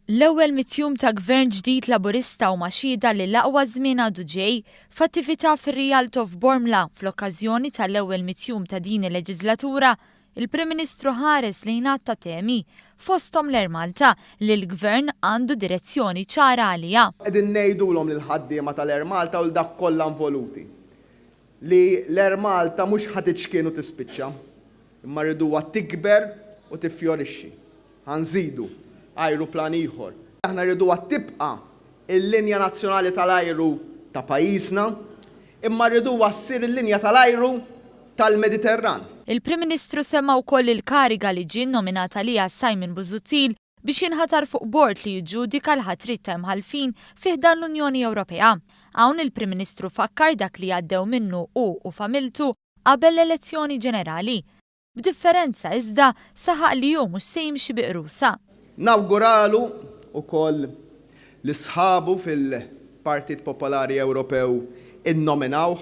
L-ewwel mittjum ta' Gvern ġdid Laburista u maxida li l-aqwa żmien għadu ġej f'attività fir-Rialt of Bormla fl-okkażjoni tal-ewwel mittjum ta' din il-leġislatura, il-Prim Ministru ħares lejn tat-tieni fosthom l-Malta li l-Gvern għandu direzzjoni ċara għaliha. Qegħdin ngħidulhom lil ħaddiema tal-Malta u dak kollha involuti li l-Malta mhux ħatiġkien u tispiċċa, imma rriduha tikber u tiffjorixxi. Ħanżidu ajruplan ieħor. Aħna rriduha tibqa' il-linja nazzjonali tal-ajru ta' pajjiżna, imma rriduha ssir il-linja tal-ajru tal-Mediterran. Il-Prim Ministru semma wkoll il-kariga li ġie nominata liha Simon Busuttil biex jinħatar fuq bord li jiġġudika l-ħatrit ta' imħalfin fih dan l-Unjoni Ewropea. Hawn il-Prim Ministru fakkar dak li għaddew minnu u familtu qabel l-elezzjoni ġenerali. B'differenza iżda saħaq li hu mhux se jimxi biqrusa. Nawguralu wkoll l-isħabu fil-Partit Popolari Ewropew innominawh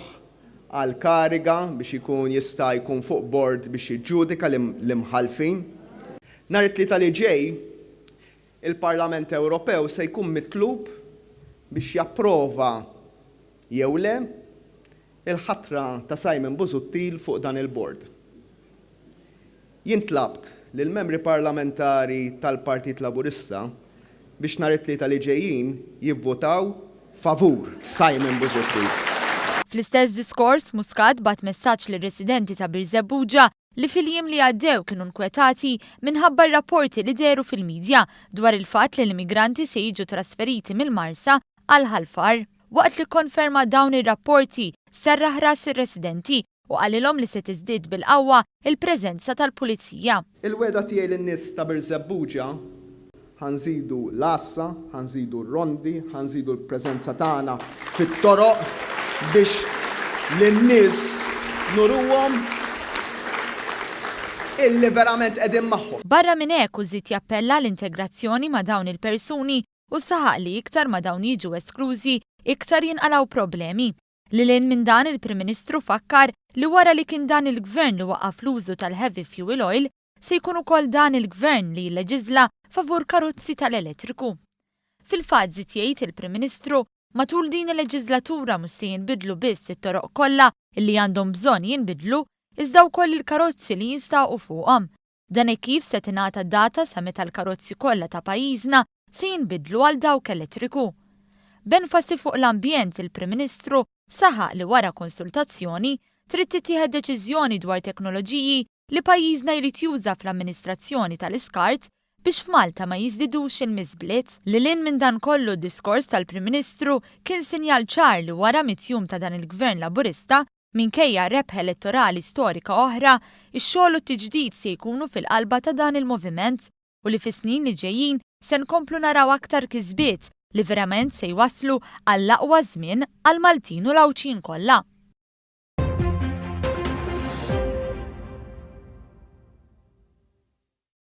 għal kariga biex jista' jkun fuq bord biex jiġġudika l-imħalfin. Nhar it-Tlieta li ġej, il-Parlament Ewropew se jkun mitlub biex japprova jew le il-ħatra ta' Simon Busuttil fuq dan il-bord. Jien tlabt lill-membri parlamentari tal-Partit Laburista biex nhar it-Tlieta li ġejjin jivvotaw favur Simon Busuttil. Fl-istess diskors, Muscat bat messaġġ lir-residenti ta' Birżebbuġa li fil-jiem li għaddew kienu nkwetati minħabba rapporti li deru fil-medja dwar il-fatt li l-immigranti se jiġu trasferiti mill-Marsa għal ħalfar. Waqt li konferma dawn ir-rapporti serraħ ras ir-residenti u għalilhom li se tiżdied bil-qawwa il-preżenza tal-pulizija. Il-weda tiegħi lin-nies ta' Birżebbuġa ħanżidu l-assa, ħanżidu r-rondi, ħanżidu l-preżenza tagħna fit-toroq biex lin-nies nuruhom illi verament qegħdin magħhom. Barra minn hekk użid jappella l-integrazzjoni ma' dawn il-persuni u saħaq li iktar ma' dawn jiġu esklużi iktar jinqalgħu problemi. Lilin minn dan il-Prim Ministru fakkar li wara li kien dan il-Gvern li waqaf l-użu tal-heavy fuel oil, se jkun ukoll dan il-Gvern li jleġisla favur karozzi tal-elettriku. Fil-fatt żied jgħid il-Prim Ministru matul din il-leġislatura mhux se jinbidlu biss it-toroq kollha li għandhom bżonn jinbidlu, iżda wkoll il-karozzi li jinstaqu fuqhom. Dan kif se tingħata data sa meta l-karozzi kollha ta' pajjiżna se jinbidlu għal dawk elettriku. B'enfasi fuq l-ambjent il-Prim Ministru saħaq li wara konsultazzjoni trid tittieħed deċiżjoni dwar teknoloġiji li pajjiżna jrid juża fl-amministrazzjoni tal-iskart biex f'Malta ma jiżdidux il-miżbliet. Lilin minn dan kollu d-diskors tal-Prim Ministru kien sinjal ċar li wara mittjum ta' dan il-Gvern Laburista minkejja rebħa elettorali storika oħra, ix-xogħol u t-tiġdid se jkunu fil-qalba ta' dan il-Moviment u li fis-snin li ġejjin se nkomplu naraw aktar kisbiet li verament se jwasslu għall-aqwa żmien għall-Maltin u l-Awċin kollha.